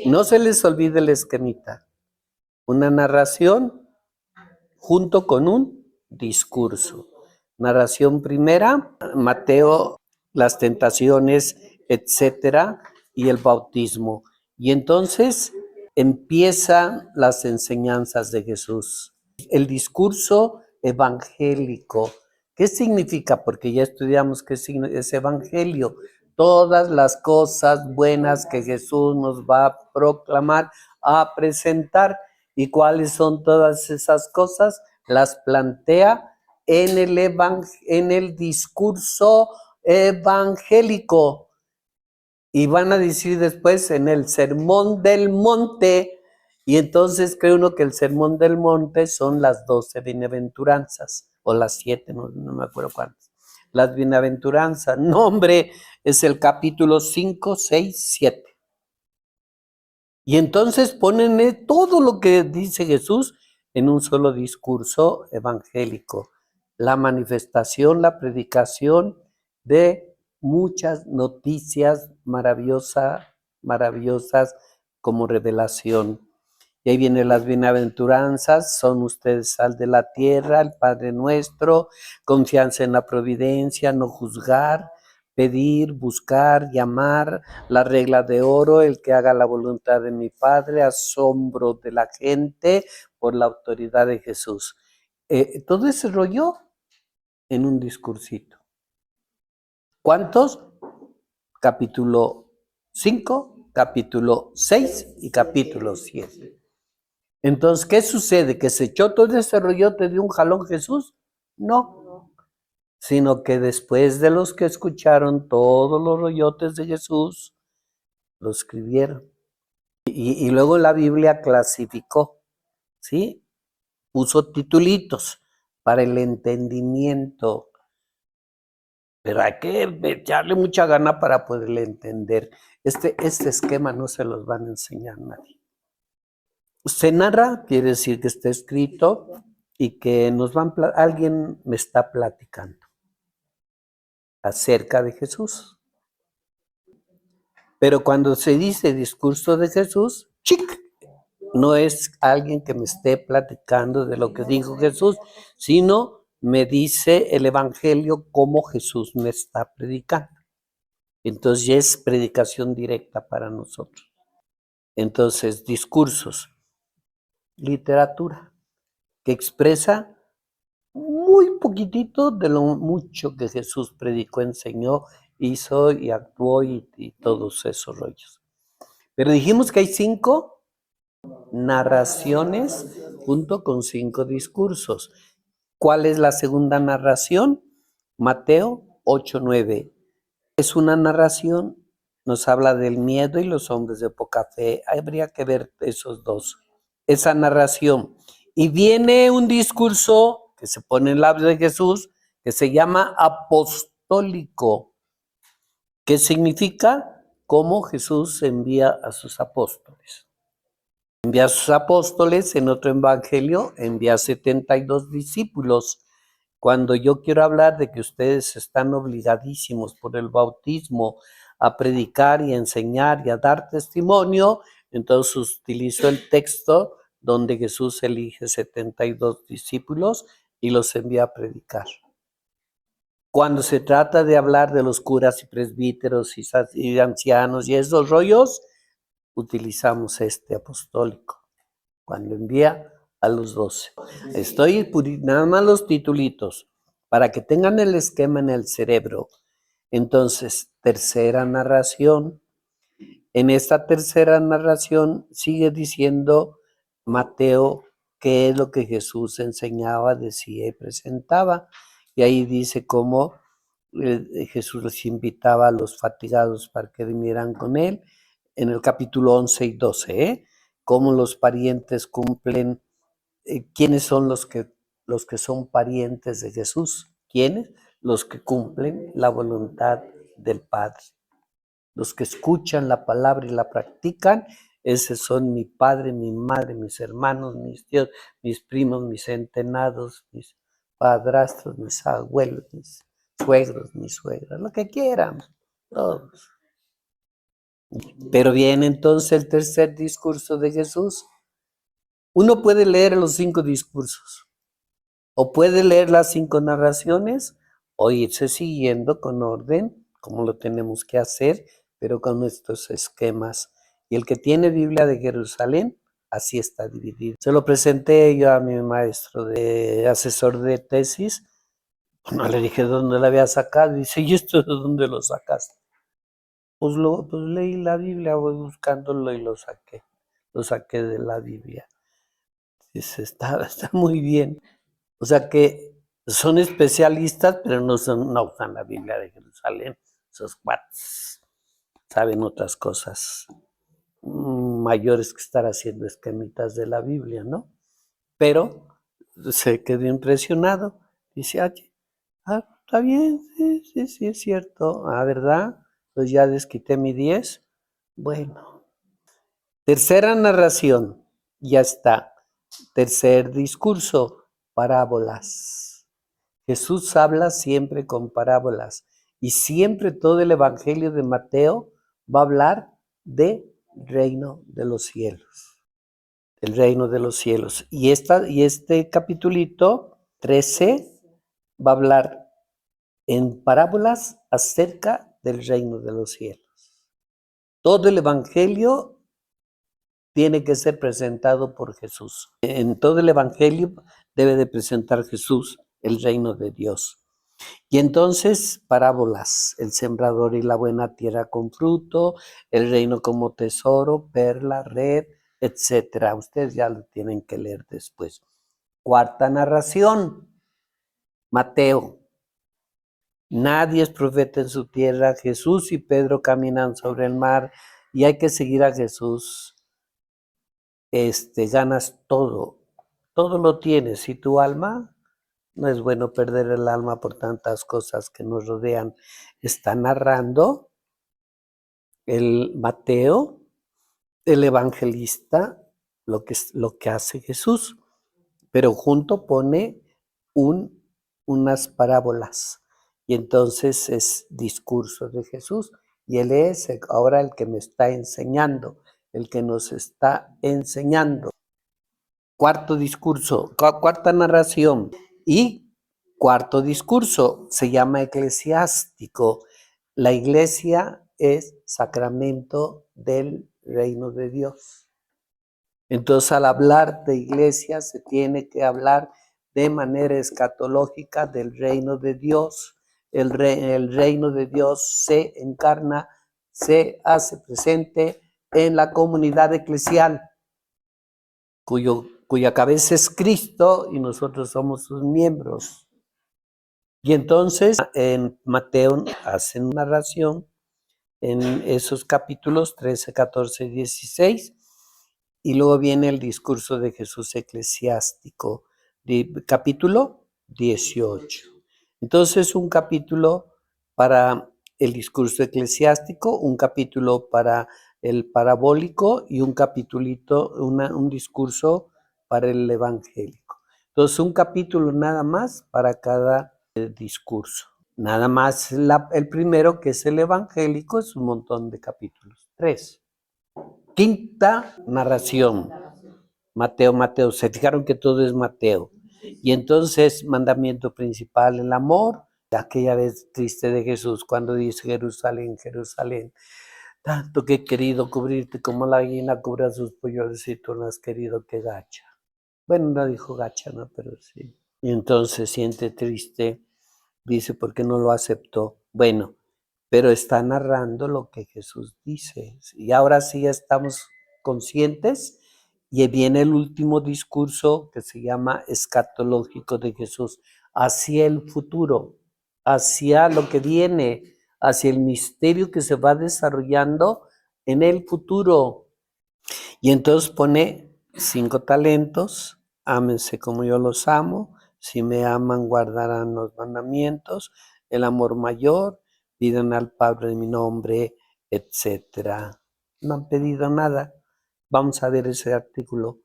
No se les olvide el esquemita. Una narración junto con un discurso. Narración primera, Mateo, las tentaciones, etcétera, y el bautismo. Y entonces empiezan las enseñanzas de Jesús. El discurso evangélico. ¿Qué significa? Porque ya estudiamos qué es evangelio. Todas las cosas buenas que Jesús nos va a proclamar, a presentar. ¿Y cuáles son todas esas cosas? Las plantea en el discurso evangélico. Y van a decir después en el sermón del monte. Y entonces cree uno que el sermón del monte son las 12 bienaventuranzas, o las 7, no me acuerdo cuántas. Las bienaventuranzas, no hombre, es el capítulo 5, 6, 7. Y entonces ponen todo lo que dice Jesús en un solo discurso evangélico. La manifestación, la predicación de muchas noticias maravillosas como revelación. Y ahí vienen las bienaventuranzas, son ustedes sal de la tierra, el Padre nuestro, confianza en la providencia, no juzgar, pedir, buscar, llamar, la regla de oro, el que haga la voluntad de mi Padre, asombro de la gente por la autoridad de Jesús. Todo ese rollo en un discursito. ¿Cuántos? Capítulo 5, capítulo 6 y capítulo 7. Entonces, ¿qué sucede? ¿Que se echó todo ese rollote de un jalón Jesús? No, sino que después de los que escucharon todos los rollotes de Jesús, lo escribieron. Y luego la Biblia clasificó, ¿sí? Puso titulitos para el entendimiento, pero hay que echarle mucha gana para poderle entender. Este esquema no se los van a enseñar a nadie. Se narra, quiere decir que está escrito y que alguien me está platicando acerca de Jesús. Pero cuando se dice discurso de Jesús, ¡chic! No es alguien que me esté platicando de lo que dijo Jesús, sino me dice el Evangelio cómo Jesús me está predicando. Entonces ya es predicación directa para nosotros. Entonces, discursos, literatura, que expresa muy poquitito de lo mucho que Jesús predicó, enseñó, hizo y actuó y todos esos rollos. Pero dijimos que hay 5 narraciones junto con 5 discursos. ¿Cuál es la segunda narración? Mateo 8:9. Es una narración, nos habla del miedo y los hombres de poca fe. Habría que ver esos dos. Esa narración. Y viene un discurso que se pone en labios de Jesús que se llama apostólico. ¿Qué significa? Cómo Jesús envía a sus apóstoles. Envía a sus apóstoles, en otro evangelio envía 72 discípulos. Cuando yo quiero hablar de que ustedes están obligadísimos por el bautismo a predicar y a enseñar y a dar testimonio, entonces utilizo el texto donde Jesús elige 72 discípulos y los envía a predicar. Cuando se trata de hablar de los curas y presbíteros y ancianos y esos rollos, utilizamos este apostólico, cuando envía a los 12. Estoy nada más los titulitos, para que tengan el esquema en el cerebro. Entonces, tercera narración. En esta tercera narración sigue diciendo Mateo qué es lo que Jesús enseñaba, decía y presentaba. Y ahí dice cómo Jesús les invitaba a los fatigados para que vinieran con él. En el capítulo 11 y 12, cómo los parientes cumplen, quiénes son los que son parientes de Jesús. ¿Quiénes? Los que cumplen la voluntad del Padre. Los que escuchan la palabra y la practican, esos son mi padre, mi madre, mis hermanos, mis tíos, mis primos, mis entenados, mis padrastros, mis abuelos, mis suegros, mis suegras, lo que quieran, todos. Pero viene entonces el tercer discurso de Jesús. Uno puede leer los 5 discursos, o puede leer las 5 narraciones, o irse siguiendo con orden, como lo tenemos que hacer, pero con estos esquemas. Y el que tiene Biblia de Jerusalén, así está dividido. Se lo presenté yo a mi maestro de asesor de tesis. No le dije dónde lo había sacado. Dice, ¿y esto de dónde lo sacaste? Pues leí la Biblia, voy buscándolo y lo saqué. Lo saqué de la Biblia. Dice, está muy bien. O sea que son especialistas, pero no usan la Biblia de Jerusalén. Esos cuates saben otras cosas mayores que estar haciendo esquemitas de la Biblia, ¿no? Pero se quedó impresionado. Dice, está bien, sí, es cierto. ¿Verdad? Pues ya desquité mi 10. Bueno. Tercera narración, ya está. Tercer discurso, parábolas. Jesús habla siempre con parábolas y siempre todo el Evangelio de Mateo va a hablar de reino de los cielos, el reino de los cielos. Y este capitulito 13 va a hablar en parábolas acerca del reino de los cielos. Todo el Evangelio tiene que ser presentado por Jesús. En todo el Evangelio debe de presentar Jesús el reino de Dios. Y entonces, parábolas, el sembrador y la buena tierra con fruto, el reino como tesoro, perla, red, etcétera. Ustedes ya lo tienen que leer después. Cuarta narración, Mateo. Nadie es profeta en su tierra. Jesús y Pedro caminan sobre el mar y hay que seguir a Jesús. Ganas todo lo tienes. Y tu alma, no es bueno perder el alma por tantas cosas que nos rodean. Está narrando el Mateo, el evangelista, lo que hace Jesús, pero junto pone unas parábolas. Y entonces es discurso de Jesús. Y Él es ahora el que me está enseñando, el que nos está enseñando. Cuarto discurso, cuarta narración y cuarto discurso se llama eclesiástico. La iglesia es sacramento del reino de Dios. Entonces, al hablar de iglesia se tiene que hablar de manera escatológica del reino de Dios. El reino de Dios se encarna, se hace presente en la comunidad eclesial, cuya cabeza es Cristo y nosotros somos sus miembros. Y entonces en Mateo hacen una narración en esos capítulos 13, 14, 16, y luego viene el discurso de Jesús eclesiástico, capítulo 18. Entonces un capítulo para el discurso eclesiástico, un capítulo para el parabólico y un capitulito, un discurso para el evangélico. Entonces un capítulo nada más para cada discurso. Nada más el primero, que es el evangélico, es un montón de capítulos. 3. Quinta narración. Mateo. Se fijaron que todo es Mateo. Y entonces, mandamiento principal, el amor. Aquella vez triste de Jesús cuando dice, Jerusalén, Jerusalén, tanto que he querido cubrirte como la gallina cubre a sus polluelos y tú no has querido que gacha. Bueno, no dijo gacha, ¿no? Pero sí. Y entonces siente triste, dice, ¿por qué no lo aceptó? Bueno, pero está narrando lo que Jesús dice. Y ahora sí estamos conscientes. Y viene el último discurso que se llama escatológico de Jesús, hacia el futuro, hacia lo que viene, hacia el misterio que se va desarrollando en el futuro. Y entonces pone 5 talentos, ámense como yo los amo, si me aman guardarán los mandamientos, el amor mayor, pidan al Padre en mi nombre, etcétera. No han pedido nada. Vamos a ver ese artículo.